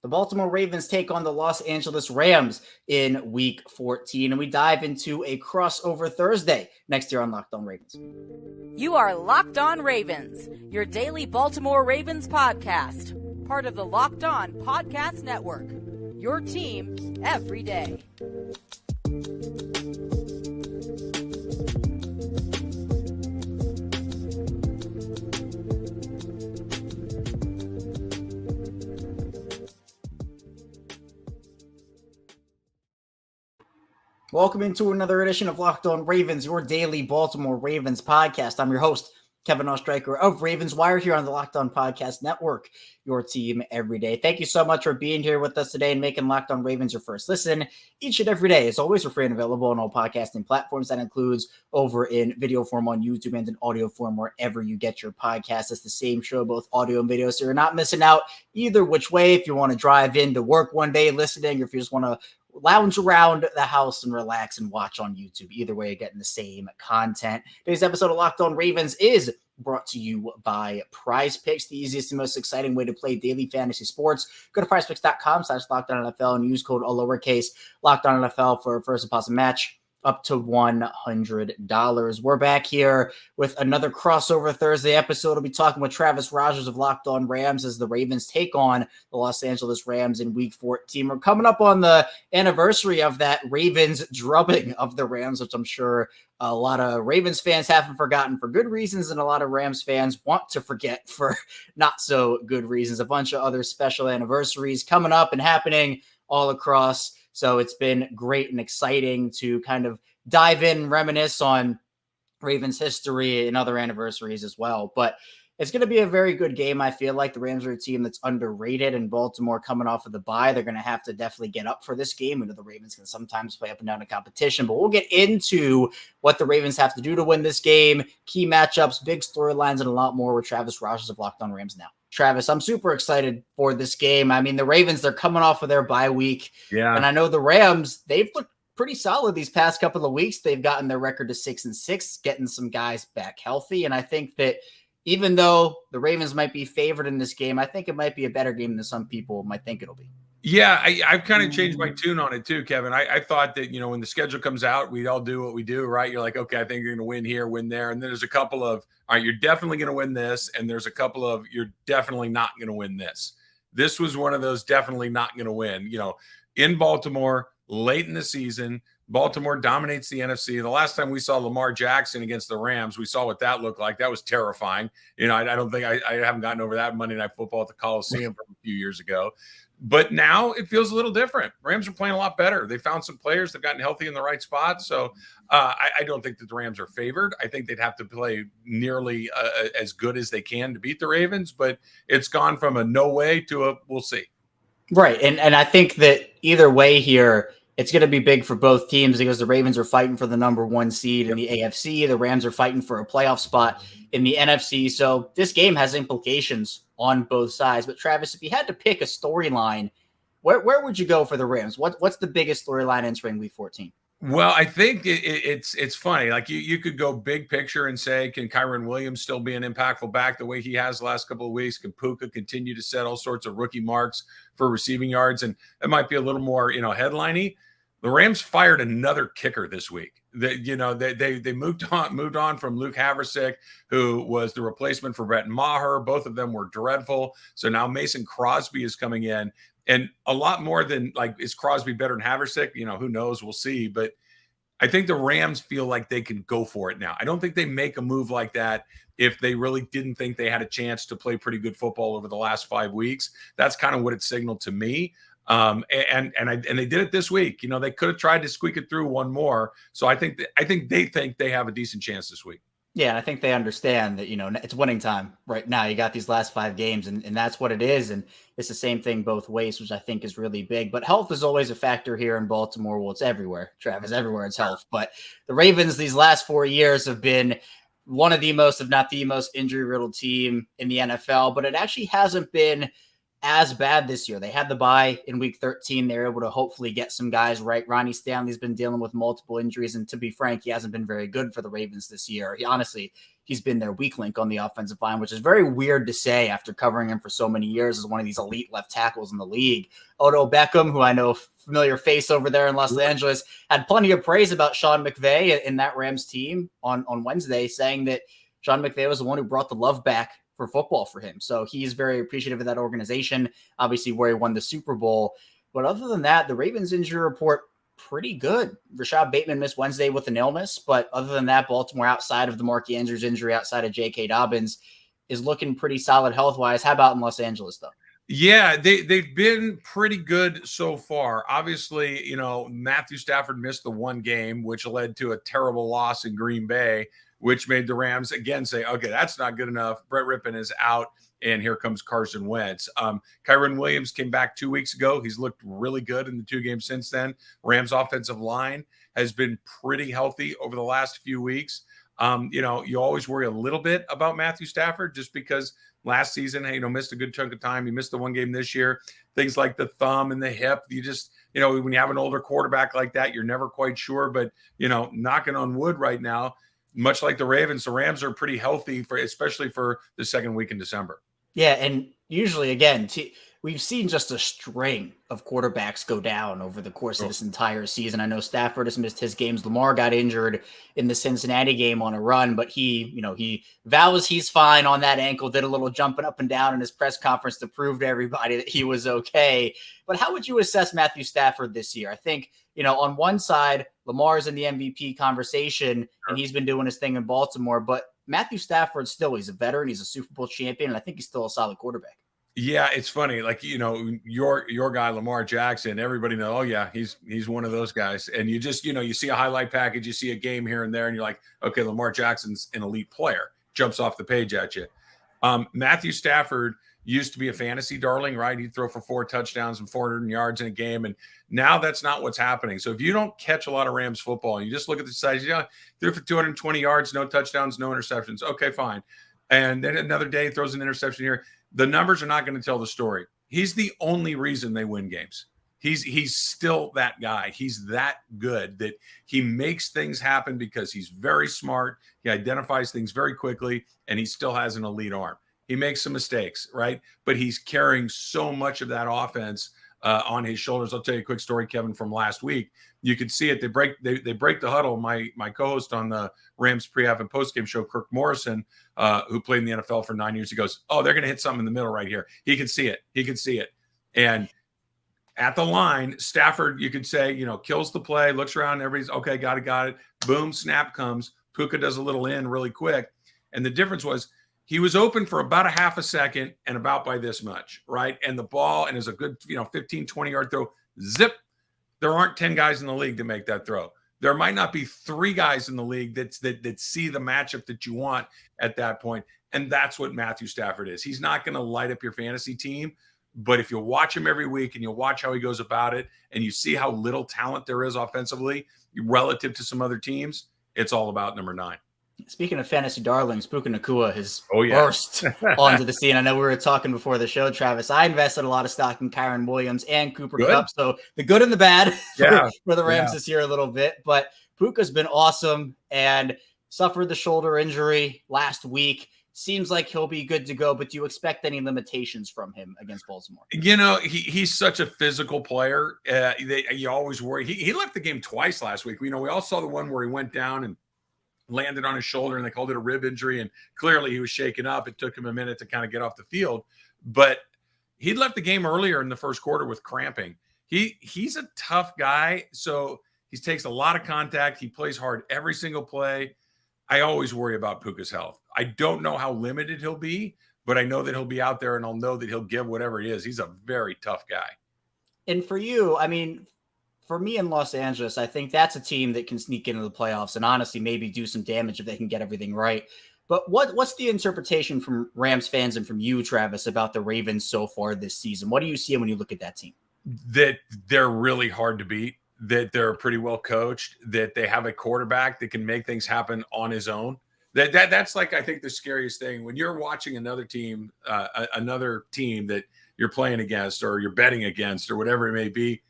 The Baltimore Ravens take on the Los Angeles Rams in Week 14, and we dive into a crossover Thursday next year on Locked On Ravens. You are Locked On Ravens, your daily Baltimore Ravens podcast, part of the Locked On Podcast Network, your team every day. Welcome into another edition of Locked On Ravens, your daily Baltimore Ravens podcast. I'm your host, Kevin Ostreicher of Ravens Wire here on the Locked On Podcast Network, your team every day. Thank you so much for being here with us today and making Locked On Ravens your first listen each and every day. As always, we're free and available on all podcasting platforms. That includes over in video form on YouTube and in audio form wherever you get your podcast. It's the same show, both audio and video, so you're not missing out either which way. If you want to drive into work one day listening, or if you just want to lounge around the house and relax and watch on YouTube. Either way, you're getting the same content. Today's episode of Locked On Ravens is brought to you by PrizePicks, the easiest and most exciting way to play daily fantasy sports. Go to prizepicks.com/LockedOnNFL and use code all lowercase LockedOnNFL for a first deposit match up to $100. We're back here with another crossover Thursday episode. We'll be talking with Travis Rodgers of Locked On Rams as the Ravens take on the Los Angeles Rams in Week 14. We're coming up on the anniversary of that Ravens drubbing of the Rams, which I'm sure a lot of Ravens fans haven't forgotten for good reasons, and a lot of Rams fans want to forget for not so good reasons. A bunch of other special anniversaries coming up and happening all across. So it's been great and exciting to kind of dive in and reminisce on Ravens history and other anniversaries as well. But it's going to be a very good game. I feel like the Rams are a team that's underrated, and Baltimore coming off of the bye, they're going to have to definitely get up for this game. The Ravens can sometimes play up and down in competition, but we'll get into what the Ravens have to do to win this game, key matchups, big storylines, and a lot more with Travis Rodgers of Locked On Rams now. Travis, I'm super excited for this game. I mean, the Ravens, they're coming off of their bye week. Yeah. And I know the Rams, they've looked pretty solid these past couple of weeks. They've gotten their record to 6-6, getting some guys back healthy. And I think that even though the Ravens might be favored in this game, I think it might be a better game than some people might think it'll be. Yeah, I've kind of changed my tune on it too, Kevin. I thought that, when the schedule comes out, we'd all do what we do, right? You're like, okay, I think you're going to win here, win there. And then there's a couple of, all right, you're definitely going to win this. And there's a couple of, you're definitely not going to win this. This was one of those definitely not going to win. In Baltimore, late in the season, Baltimore dominates the NFC. The last time we saw Lamar Jackson against the Rams, we saw what that looked like. That was terrifying. I don't think I haven't gotten over that Monday Night Football at the Coliseum from a few years ago. But now it feels a little different. Rams are playing a lot better. They found some players. They've gotten healthy in the right spot. So I don't think that the Rams are favored. I think they'd have to play nearly as good as they can to beat the Ravens. But it's gone from a no way to a we'll see. Right. And I think that either way here, it's going to be big for both teams because the Ravens are fighting for the number one seed in the AFC. The Rams are fighting for a playoff spot in the NFC. So this game has implications on both sides. But Travis, if you had to pick a storyline, where would you go for the Rams? What's the biggest storyline entering Week 14? Well, I think it's funny. Like you could go big picture and say, can Kyren Williams still be an impactful back the way he has the last couple of weeks? Can Puka continue to set all sorts of rookie marks for receiving yards? And it might be a little more, headline-y. The Rams fired another kicker this week. They moved on from Luke Haversick, who was the replacement for Brett Maher. Both of them were dreadful. So now Mason Crosby is coming in, and a lot more than is Crosby better than Haversick? Who knows? We'll see. But I think the Rams feel like they can go for it now. I don't think they make a move like that if they really didn't think they had a chance to play pretty good football over the last 5 weeks. That's kind of what it signaled to me. And they did it this week. They could have tried to squeak it through one more. So I think they think they have a decent chance this week. Yeah, I think they understand that, it's winning time right now. You got these last 5 games, and that's what it is. And it's the same thing both ways, which I think is really big. But health is always a factor here in Baltimore. Well, it's everywhere, Travis. Everywhere it's health. But the Ravens these last 4 years have been one of the most, if not the most, injury-riddled team in the NFL. But it actually hasn't been as bad this year. They had the bye in week 13. They're able to hopefully get some guys right. Ronnie Stanley's been dealing with multiple injuries, and to be frank, he hasn't been very good for the Ravens this year. He's been their weak link on the offensive line, which is very weird to say after covering him for so many years as one of these elite left tackles in the league. Odo Beckham, who I know familiar face over there in Los Angeles, had plenty of praise about Sean McVay in that Rams team on Wednesday, saying that Sean McVay was the one who brought the love back for football for him. So he's very appreciative of that organization, obviously where he won the Super Bowl. But other than that, the Ravens injury report, pretty good. Rashad Bateman missed Wednesday with an illness, but other than that, Baltimore, outside of the Mark Andrews injury, outside of J.K. Dobbins, is looking pretty solid health-wise. How about in Los Angeles, though? Yeah, they've been pretty good so far. Obviously, Matthew Stafford missed the one game, which led to a terrible loss in Green Bay, which made the Rams again say, okay, that's not good enough. Brett Rippon is out, and here comes Carson Wentz. Kyren Williams came back 2 weeks ago. He's looked really good in the 2 games since then. Rams offensive line has been pretty healthy over the last few weeks. You always worry a little bit about Matthew Stafford just because last season, missed a good chunk of time. He missed the one game this year. Things like the thumb and the hip, you just, when you have an older quarterback like that, you're never quite sure. But, knocking on wood right now, much like the Ravens, the Rams are pretty healthy especially for the second week in December. Yeah, and usually, again, we've seen just a string of quarterbacks go down over the course of this entire season. I know Stafford has missed his games. Lamar got injured in the Cincinnati game on a run, but he vows he's fine on that ankle, did a little jumping up and down in his press conference to prove to everybody that he was okay. But how would you assess Matthew Stafford this year? I think, on one side, Lamar's in the MVP conversation, and he's been doing his thing in Baltimore, but Matthew Stafford he's a veteran. He's a Super Bowl champion, and I think he's still a solid quarterback. Yeah, it's funny. Like, your guy, Lamar Jackson, everybody knows, oh yeah, he's one of those guys. And you just, you see a highlight package, you see a game here and there, and you're like, okay, Lamar Jackson's an elite player. Jumps off the page at you. Matthew Stafford used to be a fantasy darling, right? He'd throw for 4 touchdowns and 400 yards in a game. And now that's not what's happening. So if you don't catch a lot of Rams football, and you just look at the size, threw for 220 yards, no touchdowns, no interceptions. Okay, fine. And then another day throws an interception here. The numbers are not going to tell the story. He's the only reason they win games. He's still that guy. He's that good that he makes things happen because he's very smart. He identifies things very quickly, and he still has an elite arm. He makes some mistakes, right? But he's carrying so much of that offense on his shoulders. I'll tell you a quick story, Kevin, from last week. You could see it. They break the huddle. My co-host on the Rams pre-half and post-game show, Kirk Morrison, who played in the NFL for 9 years, he goes, oh, they're going to hit something in the middle right here. He can see it. And at the line, Stafford, you could say, kills the play, looks around, everybody's, okay, got it. Boom, snap comes. Puka does a little in really quick. And the difference was he was open for about a half a second and about by this much, right? And the ball, and is a good, 15, 20-yard throw, zip. There aren't 10 guys in the league that make that throw. There might not be 3 guys in the league that see the matchup that you want at that point. And that's what Matthew Stafford is. He's not going to light up your fantasy team, but if you watch him every week and you watch how he goes about it and you see how little talent there is offensively relative to some other teams, it's all about number 9. Speaking of fantasy darlings, Puka Nacua has burst onto the scene. I know we were talking before the show, Travis. I invested a lot of stock in Kyren Williams and Cooper Kupp, so the good and the bad for the Rams this year a little bit. But Puka's been awesome and suffered the shoulder injury last week. Seems like he'll be good to go, but do you expect any limitations from him against Baltimore? He's such a physical player. You always worry. He left the game twice last week. We all saw the one where he went down and landed on his shoulder, and they called it a rib injury, and clearly he was shaken up. It took him a minute to kind of get off the field, but he left the game earlier in the first quarter with cramping. He's a tough guy, so he takes a lot of contact. He plays hard every single play. I always worry about Puka's health. I don't know how limited he'll be, but I know that he'll be out there, and I'll know that he'll give whatever it is. He's a very tough guy. And for you, for me in Los Angeles, I think that's a team that can sneak into the playoffs and honestly maybe do some damage if they can get everything right. But what's the interpretation from Rams fans and from you, Travis, about the Ravens so far this season? What do you see when you look at that team? That they're really hard to beat, that they're pretty well coached, that they have a quarterback that can make things happen on his own. That's like, I think, the scariest thing when you're watching another team that you're playing against or you're betting against or whatever it may be,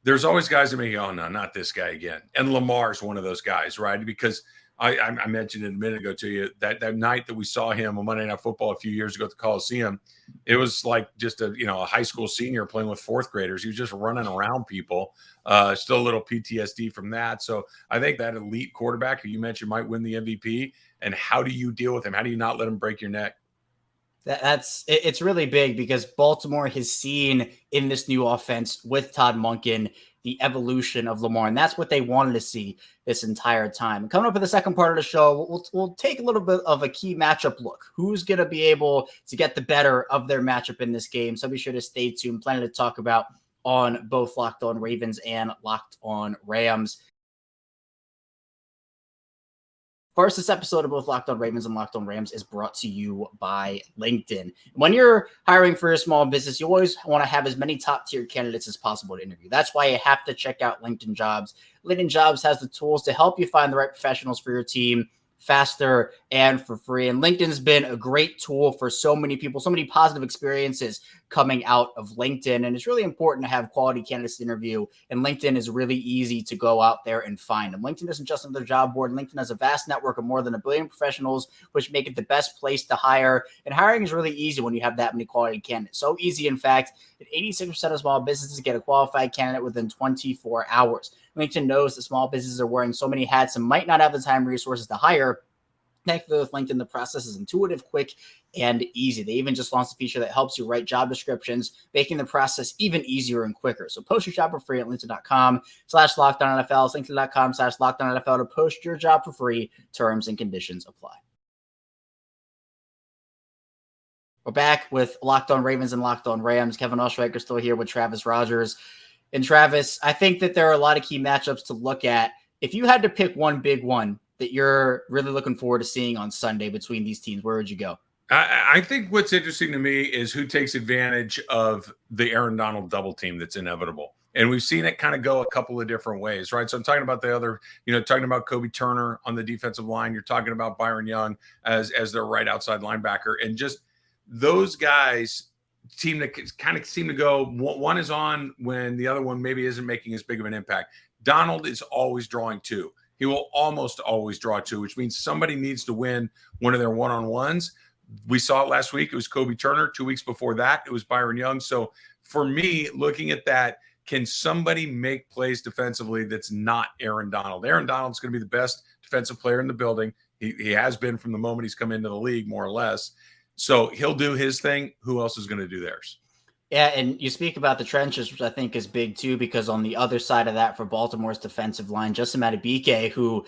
there's always guys that may go, oh, no, not this guy again. And Lamar's one of those guys, right? Because I mentioned it a minute ago to you that night that we saw him on Monday Night Football a few years ago at the Coliseum, it was like just a high school senior playing with fourth graders. He was just running around people. Still a little PTSD from that. So I think that elite quarterback who you mentioned might win the MVP. And how do you deal with him? How do you not let him break your neck? It's really big because Baltimore has seen in this new offense with Todd Monken the evolution of Lamar, and that's what they wanted to see this entire time. And coming up in the second part of the show, we'll take a little bit of a key matchup look. Who's going to be able to get the better of their matchup in this game? So be sure to stay tuned. Plenty to talk about on both Locked On Ravens and Locked On Rams. First, this episode of both Locked On Ravens and Locked On Rams is brought to you by LinkedIn. When you're hiring for a small business, you always want to have as many top-tier candidates as possible to interview. That's why you have to check out LinkedIn Jobs. LinkedIn Jobs has the tools to help you find the right professionals for your team faster and for free. And LinkedIn's been a great tool for so many people, so many positive experiences coming out of LinkedIn. And it's really important to have quality candidates to interview. And LinkedIn is really easy to go out there and find them. LinkedIn isn't just another job board. LinkedIn has a vast network of more than 1 billion professionals, which make it the best place to hire. And hiring is really easy when you have that many quality candidates. So easy, in fact, that 86% of small businesses get a qualified candidate within 24 hours. LinkedIn knows that small businesses are wearing so many hats and might not have the time and resources to hire. Thankfully, with LinkedIn, the process is intuitive, quick, and easy. They even just launched a feature that helps you write job descriptions, making the process even easier and quicker. So post your job for free at LinkedIn.com/LockedOnNFL. It's LinkedIn.com/LockedOnNFL to post your job for free. Terms and conditions apply. We're back with Locked On Ravens and Locked On Rams. Kevin Oestreicher still here with Travis Rodgers. And Travis, I think that there are a lot of key matchups to look at. If you had to pick one big one that you're really looking forward to seeing on Sunday between these teams, where would you go? I think what's interesting to me is who takes advantage of the Aaron Donald double team that's inevitable. And we've seen it kind of go a couple of different ways, right? So I'm talking about the other, talking about Kobe Turner on the defensive line. You're talking about Byron Young as their right outside linebacker. And just those guys seem to go, one is on when the other one maybe isn't making as big of an impact. Donald is always drawing two. He will almost always draw two, which means somebody needs to win one of their one-on-ones. We saw it last week. It was Kobe Turner. 2 weeks before that, it was Byron Young. So for me, looking at that, can somebody make plays defensively that's not Aaron Donald? Aaron Donald's going to be the best defensive player in the building. He has been from the moment he's come into the league, more or less. So he'll do his thing. Who else is going to do theirs? Yeah, and you speak about the trenches, which I think is big too, because on the other side of that for Baltimore's defensive line, Jase Medical, who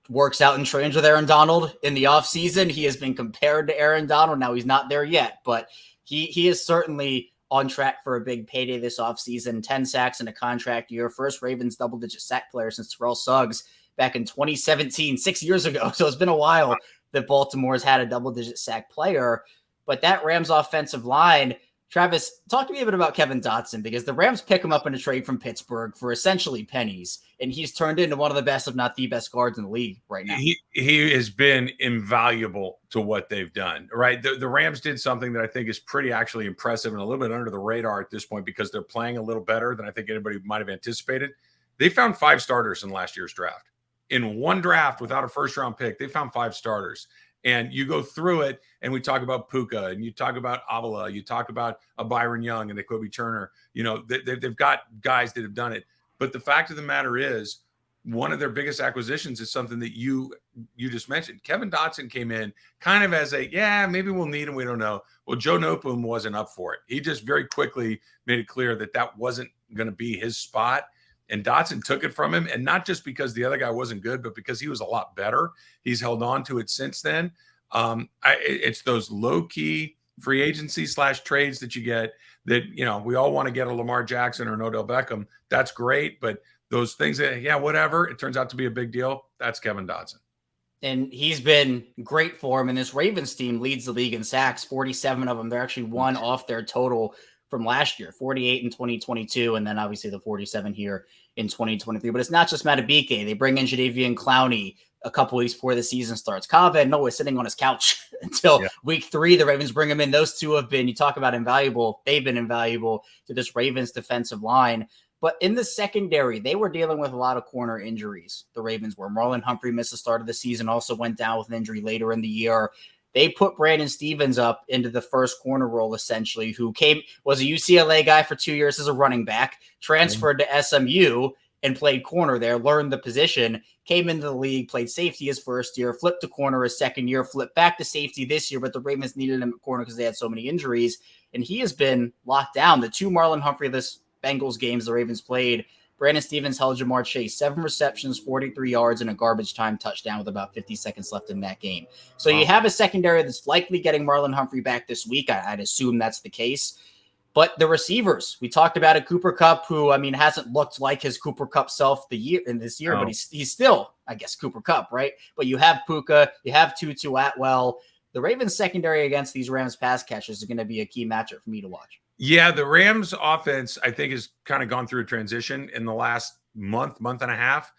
works out and trains with Aaron Donald in the offseason. He has been compared to Aaron Donald. Now he's not there yet, but he is certainly on track for a big payday this offseason. 10 sacks in a contract year. First Ravens double-digit sack player since Terrell Suggs back in 2017, 6 years ago. So it's been a while that Baltimore's had a double-digit sack player. But that Rams offensive line, Travis, talk to me a bit about Kevin Dotson, because the Rams pick him up in a trade from Pittsburgh for essentially pennies, and he's turned into one of the best, if not the best, guards in the league right now. He has been invaluable to what they've done, right? The Rams did something that I think is pretty actually impressive and a little bit under the radar at this point because they're playing a little better than I think anybody might have anticipated. They found 5 starters in last year's draft. In one draft without a first-round pick, they found 5 starters. And you go through it, and we talk about Puka, and you talk about Avila, you talk about a Byron Young and a Kobe Turner. They've got guys that have done it. But the fact of the matter is, one of their biggest acquisitions is something that you just mentioned. Kevin Dotson came in kind of as maybe we'll need him, we don't know. Well, Joe Noteboom wasn't up for it. He just very quickly made it clear that wasn't going to be his spot. And Dotson took it from him, and not just because the other guy wasn't good, but because he was a lot better. He's held on to it since then. It's those low-key free agency / trades that you get that, we all want to get a Lamar Jackson or an Odell Beckham. That's great, but those things that, whatever, it turns out to be a big deal. That's Kevin Dotson. And he's been great for him. And this Ravens team leads the league in sacks, 47 of them. They're actually one off their total from last year, 48 in 2022, and then obviously the 47 here in 2023. But it's not just Matabike. They bring in Jadeveon Clowney. a couple weeks before the season starts. Kava and Noah sitting on his couch until week 3. The Ravens bring him in. Those two have been, you talk about invaluable. They've been invaluable to this Ravens defensive line. But in the secondary, they were dealing with a lot of corner injuries. The Ravens were. Marlon Humphrey missed the start of the season, also went down with an injury later in the year. They put Brandon Stevens up into the first corner role, essentially, who was a UCLA guy for 2 years as a running back, transferred to SMU and played corner there, learned the position, came into the league, played safety his first year, flipped to corner his second year, flipped back to safety this year, but the Ravens needed him at corner because they had so many injuries, and he has been locked down. The 2 Marlon Humphrey-less Bengals games the Ravens played, Brandon Stevens held Jamar Chase 7 receptions, 43 yards, and a garbage time touchdown with about 50 seconds left in that game. So you have a secondary that's likely getting Marlon Humphrey back this week. I'd assume that's the case. But the receivers, we talked about a Cooper Kupp who, hasn't looked like his Cooper Kupp self this year, but he's still, I guess, Cooper Kupp, right? But you have Puka, you have Tutu Atwell. The Ravens secondary against these Rams pass catchers is going to be a key matchup for me to watch. Yeah, the Rams offense, I think, has kind of gone through a transition in the last month and a half.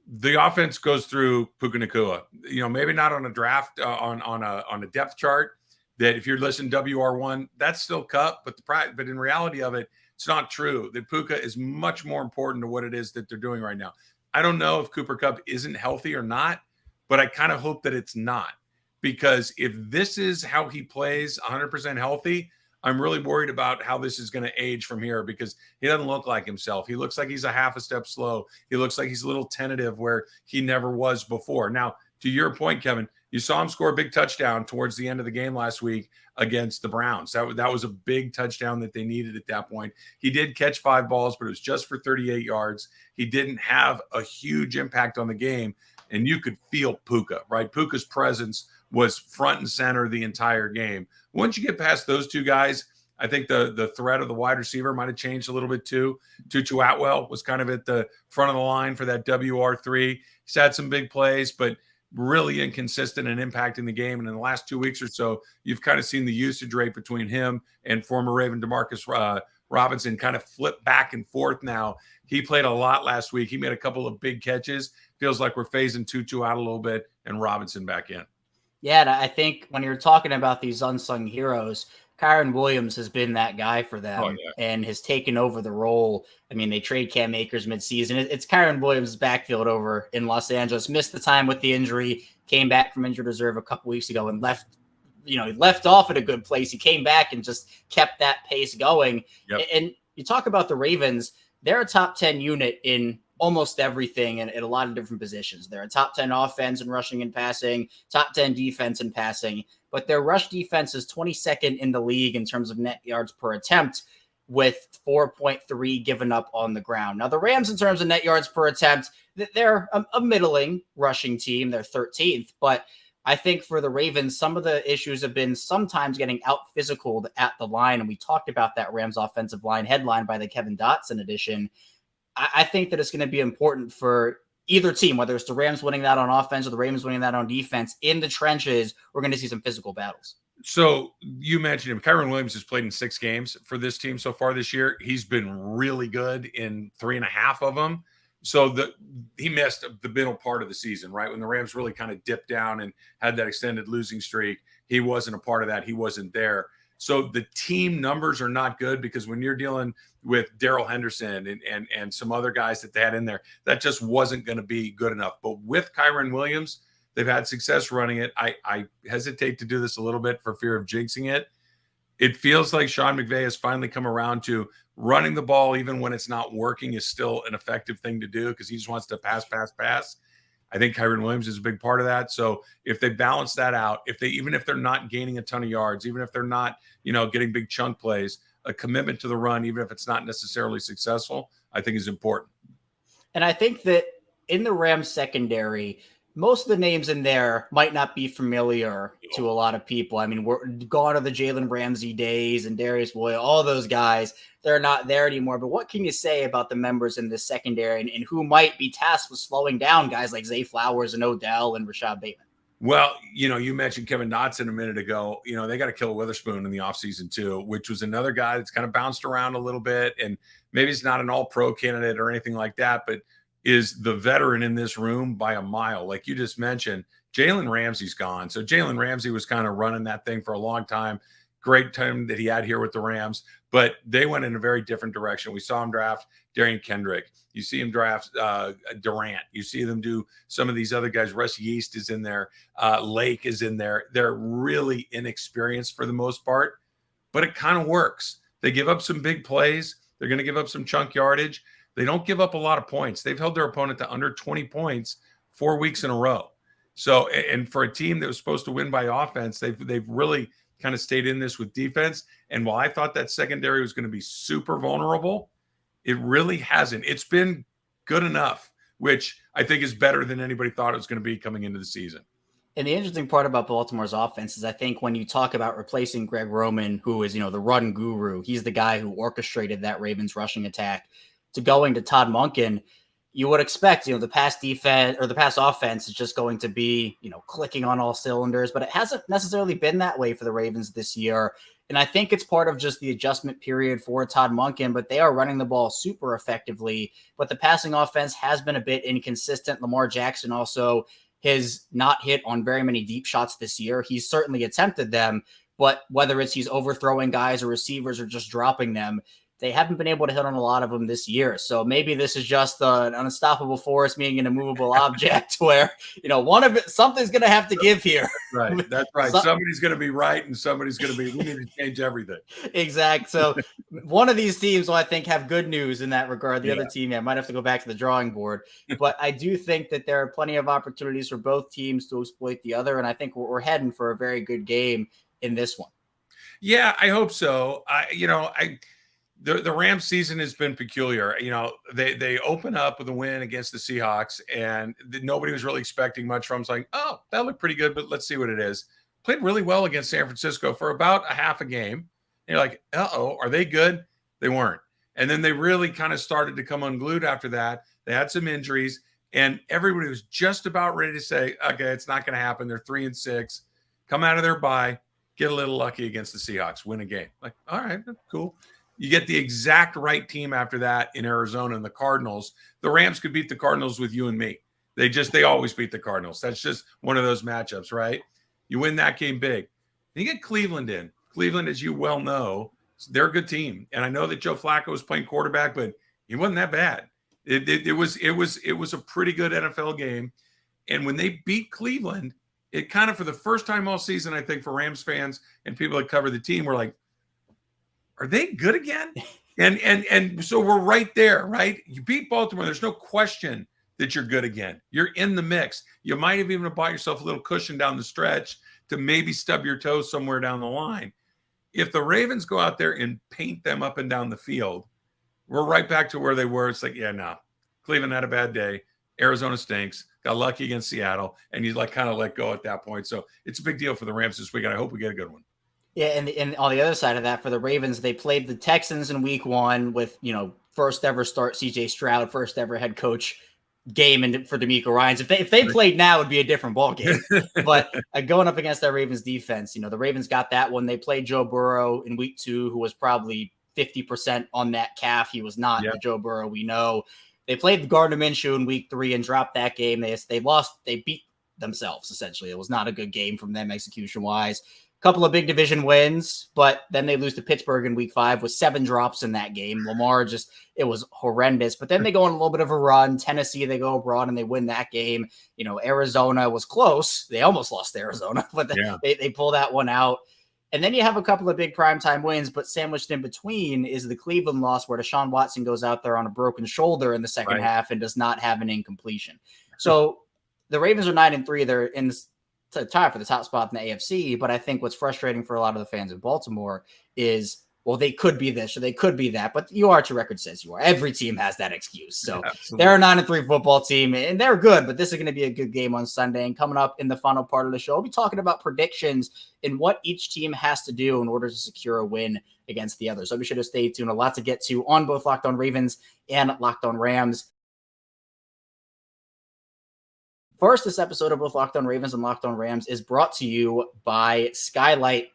The offense goes through Puka Nacua. Maybe not on a draft, on a depth chart, that if you're listening to WR1, that's still Kupp, but in reality of it, it's not true. That Puka is much more important to what it is that they're doing right now. I don't know if Cooper Kupp isn't healthy or not, but I kind of hope that it's not. Because if this is how he plays 100% healthy, I'm really worried about how this is going to age from here, because he doesn't look like himself. He looks like he's a half a step slow. He looks like he's a little tentative where he never was before. Now, to your point, Kevin, you saw him score a big touchdown towards the end of the game last week against the Browns. That was a big touchdown that they needed at that point. He did catch 5 balls, but it was just for 38 yards. He didn't have a huge impact on the game, and you could feel Puka, right? Puka's presence was front and center the entire game. Once you get past those 2 guys, I think the threat of the wide receiver might have changed a little bit too. Tutu Atwell was kind of at the front of the line for that WR3. He's had some big plays, but really inconsistent and impacting the game. And in the last 2 weeks or so, you've kind of seen the usage rate between him and former Raven Demarcus Robinson kind of flip back and forth now. He played a lot last week. He made a couple of big catches. Feels like we're phasing Tutu out a little bit and Robinson back in. Yeah, and I think when you're talking about these unsung heroes, Kyren Williams has been that guy for them and has taken over the role. They trade Cam Akers midseason. It's Kyren Williams' backfield over in Los Angeles. Missed the time with the injury, came back from injured reserve a couple weeks ago and left. He left off at a good place. He came back and just kept that pace going. Yep. And you talk about the Ravens, they're a top 10 unit in almost everything and in a lot of different positions. They're a top 10 offense in rushing and passing, top 10 defense in passing, but their rush defense is 22nd in the league in terms of net yards per attempt, with 4.3 given up on the ground. Now, the Rams, in terms of net yards per attempt, they're a middling rushing team. They're 13th, but I think for the Ravens, some of the issues have been sometimes getting out physical at the line, and we talked about that Rams offensive line headlined by the Kevin Dotson edition. I think that it's going to be important for either team, whether it's the Rams winning that on offense or the Ravens winning that on defense. In the trenches, we're going to see some physical battles. So you mentioned him. Kyren Williams has played in 6 games for this team so far this year. He's been really good in 3.5 of them. So he missed the middle part of the season, right? When the Rams really kind of dipped down and had that extended losing streak, he wasn't a part of that. He wasn't there. So the team numbers are not good, because when you're dealing with Darrell Henderson and some other guys that they had in there, that just wasn't going to be good enough. But with Kyren Williams, they've had success running it. I hesitate to do this a little bit for fear of jinxing it. It feels like Sean McVay has finally come around to running the ball, even when it's not working, is still an effective thing to do, because he just wants to pass. I think Kyren Williams is a big part of that. So if they balance that out, even if they're not gaining a ton of yards, even if they're not, getting big chunk plays, a commitment to the run, even if it's not necessarily successful, I think is important. And I think that in the Rams secondary, most of the names in there might not be familiar to a lot of people. We're gone to the Jalen Ramsey days and Darius Boyd, all those guys. They're not there anymore. But what can you say about the members in the secondary and who might be tasked with slowing down guys like Zay Flowers and Odell and Rashad Bateman? Well, you mentioned Kevin Dotson a minute ago. They got to kill Witherspoon in the offseason too, which was another guy that's kind of bounced around a little bit. And maybe he's not an all-pro candidate or anything like that, but is the veteran in this room by a mile. Like you just mentioned, Jalen Ramsey's gone. So Jalen Ramsey was kind of running that thing for a long time. Great time that he had here with the Rams, but they went in a very different direction. We saw him draft Darian Kendrick. You see him draft Durant. You see them do some of these other guys. Russ Yeast is in there. Lake is in there. They're really inexperienced for the most part, but it kind of works. They give up some big plays. They're going to give up some chunk yardage. They don't give up a lot of points. They've held their opponent to under 20 points 4 weeks in a row. So, and for a team that was supposed to win by offense, they've really kind of stayed in this with defense. And while I thought that secondary was going to be super vulnerable, it really hasn't. It's been good enough, which I think is better than anybody thought it was going to be coming into the season. And the interesting part about Baltimore's offense is I think when you talk about replacing Greg Roman, who is, the run guru, he's the guy who orchestrated that Ravens rushing attack, to going to Todd Monken, you would expect, the pass defense or the pass offense is just going to be, clicking on all cylinders, but it hasn't necessarily been that way for the Ravens this year. And I think it's part of just the adjustment period for Todd Monken, but they are running the ball super effectively. But the passing offense has been a bit inconsistent. Lamar Jackson also has not hit on very many deep shots this year. He's certainly attempted them, but whether it's he's overthrowing guys or receivers or just dropping them, they haven't been able to hit on a lot of them this year. So maybe this is just an unstoppable force meeting an immovable object where, something's going to have to give here. Right. That's right. Somebody's going to be right and somebody's going to be, we need to change everything. Exactly. So one of these teams will, I think, have good news in that regard. The other team, might have to go back to the drawing board. But I do think that there are plenty of opportunities for both teams to exploit the other. And I think we're heading for a very good game in this one. Yeah, I hope so. The Rams season has been peculiar. They open up with a win against the Seahawks, and nobody was really expecting much from. It's like, oh, that looked pretty good, but let's see what it is. Played really well against San Francisco for about a half a game. And you're like, are they good? They weren't. And then they really kind of started to come unglued after that. They had some injuries, and everybody was just about ready to say, okay, it's not going to happen. They're 3-6, come out of their bye, get a little lucky against the Seahawks, win a game. Like, all right, cool. You get the exact right team after that in Arizona and the Cardinals. The Rams could beat the Cardinals with you and me. They always beat the Cardinals. That's just one of those matchups, right? You win that game big. You get Cleveland in. Cleveland, as you well know, they're a good team. And I know that Joe Flacco was playing quarterback, but he wasn't that bad. It was a pretty good NFL game. And when they beat Cleveland, it kind of, for the first time all season, I think, for Rams fans and people that cover the team, were like, are they good again? And so we're right there, right? You beat Baltimore. There's no question that you're good again. You're in the mix. You might have even bought yourself a little cushion down the stretch to maybe stub your toes somewhere down the line. If the Ravens go out there and paint them up and down the field, we're right back to where they were. It's like, no. Cleveland had a bad day. Arizona stinks. Got lucky against Seattle. And you kind of let go at that point. So it's a big deal for the Rams this week. And I hope we get a good one. Yeah, and on the other side of that, for the Ravens, they played the Texans in week 1 with, first ever start CJ Stroud, first ever head coach game for DeMeco Ryans. If they played now, it would be a different ball game. But going up against that Ravens defense, the Ravens got that one. They played Joe Burrow in week 2, who was probably 50% on that calf. He was not the Joe Burrow we know. They played Gardner Minshew in week 3 and dropped that game. They lost. They beat themselves, essentially. It was not a good game from them execution-wise. Couple of big division wins, but then they lose to Pittsburgh in week 5 with 7 drops in that game. Lamar it was horrendous. But then they go on a little bit of a run. Tennessee, they go abroad and they win that game. Arizona was close. They almost lost to Arizona, but they pull that one out. And then you have a couple of big primetime wins, but sandwiched in between is the Cleveland loss where Deshaun Watson goes out there on a broken shoulder in the second half and does not have an incompletion. So the Ravens are 9-3. They're in to tie for the top spot in the AFC. But I think what's frustrating for a lot of the fans in Baltimore is, well, they could be this or they could be that, but you are what your record says you are. Every team has that excuse. So they're a 9-3 football team and they're good, but this is going to be a good game on Sunday. And coming up in the final part of the show, we'll be talking about predictions and what each team has to do in order to secure a win against the other. So be sure to stay tuned. A lot to get to on both Locked On Ravens and Locked On Rams. First, this episode of both Locked On Ravens and Locked On Rams is brought to you by Skylight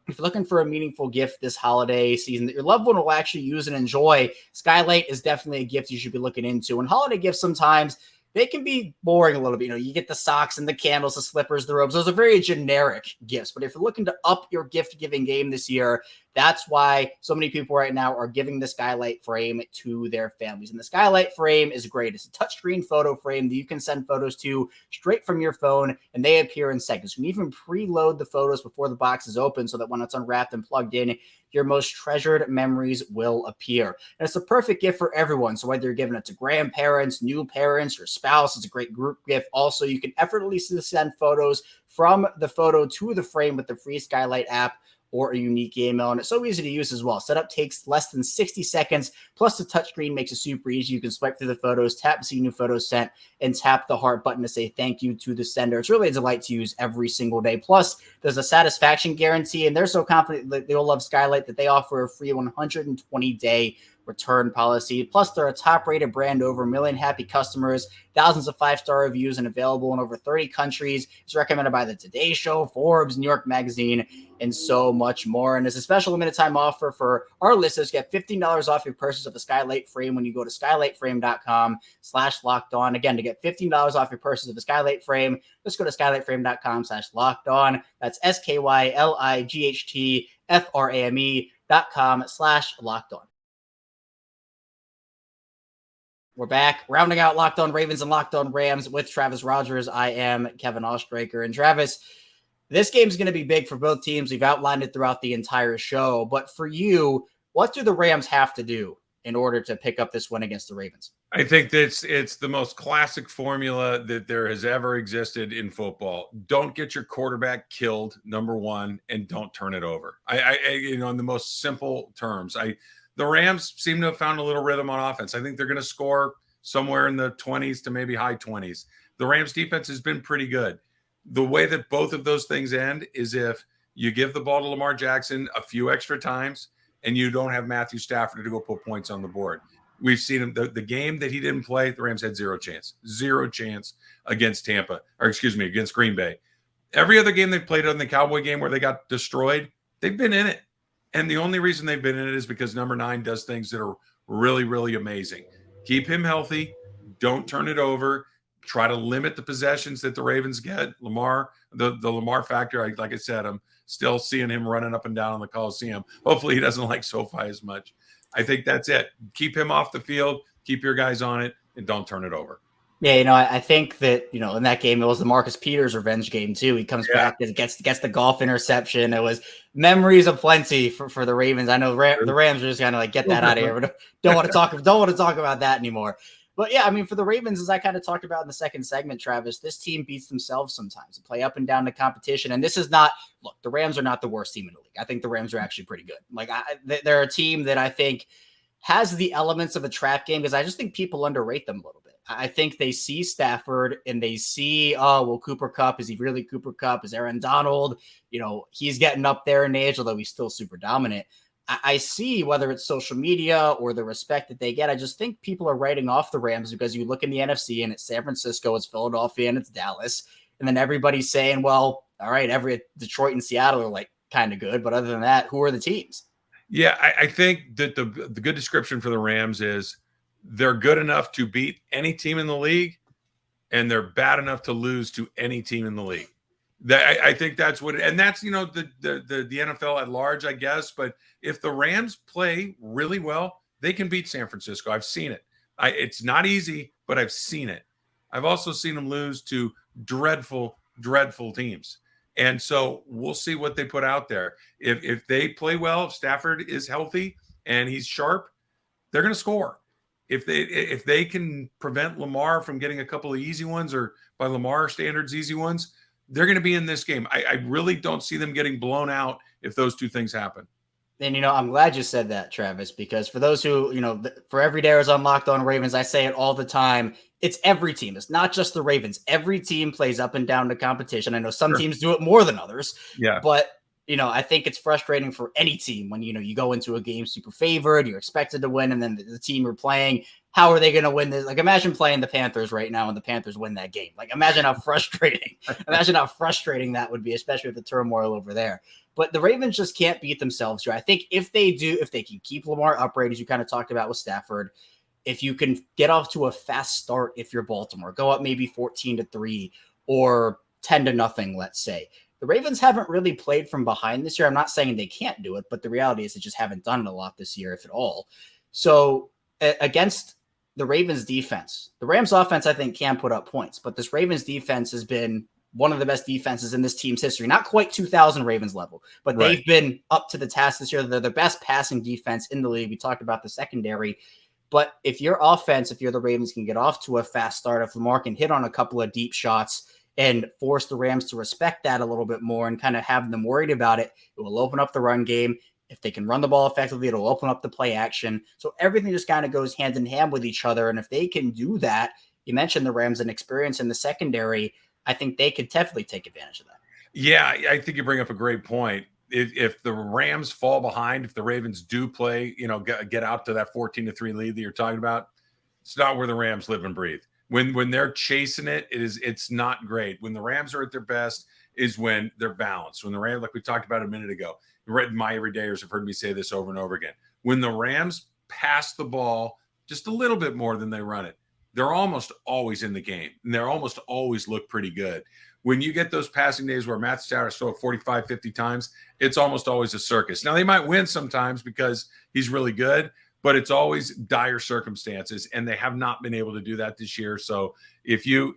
if you're looking for a meaningful gift this holiday season that your loved one will actually use and enjoy, Skylight is definitely a gift you should be looking into. And holiday gifts sometimes, they can be boring a little bit. You get the socks and the candles, the slippers, the robes. Those are very generic gifts. But if you're looking to up your gift-giving game this year, that's why so many people right now are giving the Skylight Frame to their families. And the Skylight Frame is great. It's a touchscreen photo frame that you can send photos to straight from your phone, and they appear in seconds. You can even preload the photos before the box is open so that when it's unwrapped and plugged in, your most treasured memories will appear. And it's a perfect gift for everyone. So whether you're giving it to grandparents, new parents, your spouse, it's a great group gift. Also, you can effortlessly send photos from the photo to the frame with the free Skylight app or a unique email. And it's so easy to use as well. Setup takes less than 60 seconds. Plus the touchscreen makes it super easy. You can swipe through the photos, tap to see new photos sent, and tap the heart button to say thank you to the sender. It's really a delight to use every single day. Plus there's a satisfaction guarantee, and they're so confident that they'll love Skylight that they offer a free 120-day return policy. Plus, they're a top-rated brand, over 1 million happy customers, thousands of 5-star reviews, and available in over 30 countries. It's recommended by the Today Show, Forbes, New York Magazine, and so much more. And as a special limited time offer for our listeners, get $15 off your purchase of the Skylight Frame when you go to skylightframe.com/lockedon. Again, to get $15 off your purchase of the Skylight Frame, just go to skylightframe.com/lockedon. That's SKYLIGHTFRAME.com/lockedon. We're back, rounding out Locked On Ravens and Locked On Rams with Travis Rodgers. I am Kevin Ostraker. And Travis, this game is going to be big for both teams. We've outlined it throughout the entire show. But for you, what do the Rams have to do in order to pick up this win against the Ravens? I think that it's the most classic formula that there has ever existed in football. Don't get your quarterback killed, number one, and don't turn it over. In the most simple terms, the Rams seem to have found a little rhythm on offense. I think they're going to score somewhere in the 20s to maybe high 20s. The Rams defense has been pretty good. The way that both of those things end is if you give the ball to Lamar Jackson a few extra times and you don't have Matthew Stafford to go put points on the board. We've seen him, the game that he didn't play, the Rams had zero chance against against Green Bay. Every other game they've played on the Cowboy game where they got destroyed, they've been in it. And the only reason they've been in it is because number 9 does things that are really, really amazing. Keep him healthy. Don't turn it over. Try to limit the possessions that the Ravens get. Lamar, the Lamar factor, like I said, I'm still seeing him running up and down on the Coliseum. Hopefully he doesn't like SoFi as much. I think that's it. Keep him off the field. Keep your guys on it, and don't turn it over. Yeah, I think that, in that game, it was the Marcus Peters revenge game, too. He comes back and gets the golf interception. It was memories aplenty for the Ravens. I know the Rams are just kind of like, get that out of here. But don't want to talk about that anymore. But, yeah, for the Ravens, as I kind of talked about in the second segment, Travis, this team beats themselves sometimes. They play up and down the competition. And this is not – look, the Rams are not the worst team in the league. I think the Rams are actually pretty good. They're a team that I think has the elements of a trap game because I just think people underrate them a little bit. I think they see Stafford and they see, Cooper Kupp, is he really Cooper Kupp? Is Aaron Donald? He's getting up there in age, although he's still super dominant. I see whether it's social media or the respect that they get. I just think people are writing off the Rams because you look in the NFC and it's San Francisco, it's Philadelphia, and it's Dallas. And then everybody's saying, well, all right, every Detroit and Seattle are like kind of good. But other than that, who are the teams? Yeah, I think that the good description for the Rams is they're good enough to beat any team in the league, and they're bad enough to lose to any team in the league. I think that's what, and that's the NFL at large, I guess. But if the Rams play really well, they can beat San Francisco. I've seen it. It's not easy, but I've seen it. I've also seen them lose to dreadful, dreadful teams. And so we'll see what they put out there. If they play well, if Stafford is healthy and he's sharp, they're going to score. If they can prevent Lamar from getting a couple of easy ones, or by Lamar standards, easy ones, they're going to be in this game. I really don't see them getting blown out if those two things happen. And, I'm glad you said that, Travis, because for those who, for every day I was on Locked On Ravens, I say it all the time. It's every team. It's not just the Ravens. Every team plays up and down the competition. I know some teams do it more than others. Yeah. But I think it's frustrating for any team when, you go into a game super favored, you're expected to win, and then the team you're playing, how are they going to win this? Like, imagine playing the Panthers right now and the Panthers win that game. Like, imagine how frustrating that would be, especially with the turmoil over there. But the Ravens just can't beat themselves here. I think if they can keep Lamar upright, as you kind of talked about with Stafford, if you can get off to a fast start, if you're Baltimore, go up maybe 14-3 or 10-0, let's say. The Ravens haven't really played from behind this year. I'm not saying they can't do it, but the reality is they just haven't done it a lot this year, if at all. So against the Ravens defense, the Rams offense, I think, can put up points, but this Ravens defense has been one of the best defenses in this team's history. Not quite 2000 Ravens level, but they've been up to the task this year. They're the best passing defense in the league. We talked about the secondary. But if your offense, if you're the Ravens, can get off to a fast start, if Lamar can hit on a couple of deep shots and force the Rams to respect that a little bit more and kind of have them worried about it, it will open up the run game. If they can run the ball effectively, it'll open up the play action. So everything just kind of goes hand in hand with each other. And if they can do that, you mentioned the Rams and experience in the secondary, I think they could definitely take advantage of that. Yeah, I think you bring up a great point. If the Rams fall behind, if the Ravens do play, get out to that 14-3 lead that you're talking about, it's not where the Rams live and breathe. When they're chasing it's not great. When the Rams are at their best is when they're balanced. When the Rams, like we talked about a minute ago, my everydayers have heard me say this over and over again. When the Rams pass the ball just a little bit more than they run it, they're almost always in the game, and they're almost always look pretty good. When you get those passing days where Matt Stafford throws 45, 50 times, it's almost always a circus. Now, they might win sometimes because he's really good, but it's always dire circumstances, and they have not been able to do that this year. So if you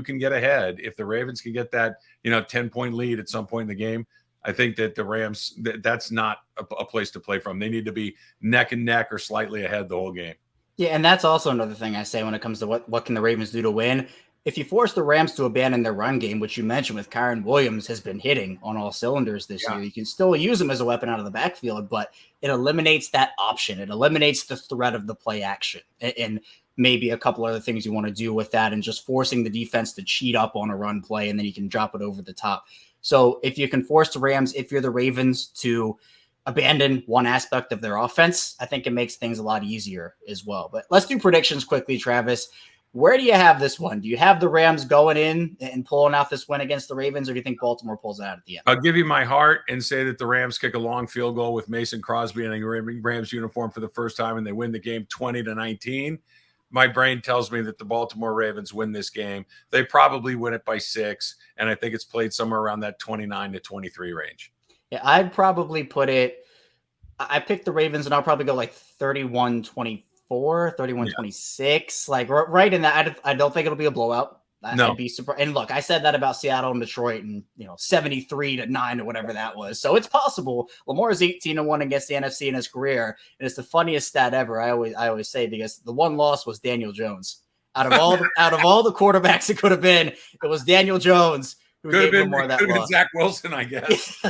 can get ahead, if the Ravens can get that 10-point lead at some point in the game, I think that the Rams, that's not a place to play from. They need to be neck and neck or slightly ahead the whole game. Yeah, and that's also another thing I say when it comes to what can the Ravens do to win. If you force the Rams to abandon their run game, which you mentioned with Kyren Williams has been hitting on all cylinders this year, you can still use him as a weapon out of the backfield, but it eliminates that option. It eliminates the threat of the play action and maybe a couple other things you want to do with that and just forcing the defense to cheat up on a run play, and then you can drop it over the top. So if you can force the Rams, if you're the Ravens, to abandon one aspect of their offense, I think it makes things a lot easier as well. But let's do predictions quickly, Travis. Where do you have this one? Do you have the Rams going in and pulling out this win against the Ravens, or do you think Baltimore pulls it out at the end? I'll give you my heart and say that the Rams kick a long field goal with Mason Crosby in a Rams uniform for the first time, and they win the game 20-19. My brain tells me that the Baltimore Ravens win this game. They probably win it by 6, and I think it's played somewhere around that 29-23 range. Yeah, I'd probably put it – I picked the Ravens, and I'll probably go like 31-24. 31-26, like right in that. I don't think it'll be a blowout. I'd be surprised. And look, I said that about Seattle and Detroit, and 73-9 or whatever that was. So it's possible. Lamar's 18-1 against the NFC in his career, and it's the funniest stat ever. I always say, because the one loss was Daniel Jones. Out of all the quarterbacks it could have been, it was Daniel Jones who gave Lamar that loss. Zach Wilson, I guess.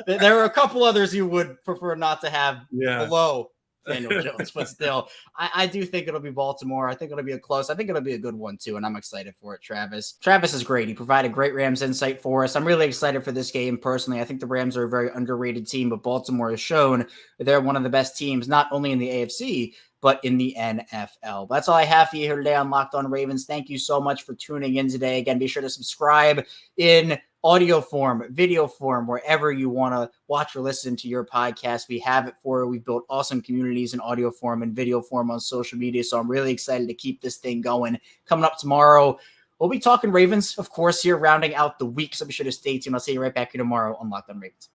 There were a couple others you would prefer not to have below Daniel Jones, but still, I do think it'll be Baltimore. I think it'll be I think it'll be a good one too, and I'm excited for it, Travis. Travis is great. He provided great Rams insight for us. I'm really excited for this game personally. I think the Rams are a very underrated team, but Baltimore has shown that they're one of the best teams, not only in the AFC, but in the NFL. That's all I have for you here today on Locked On Ravens. Thank you so much for tuning in today. Again, be sure to subscribe in audio form, video form, wherever you want to watch or listen to your podcast. We have it for you. We've built awesome communities in audio form and video form on social media. So I'm really excited to keep this thing going. Coming up tomorrow, we'll be talking Ravens, of course, here rounding out the week. So be sure to stay tuned. I'll see you right back here tomorrow on Locked On Ravens.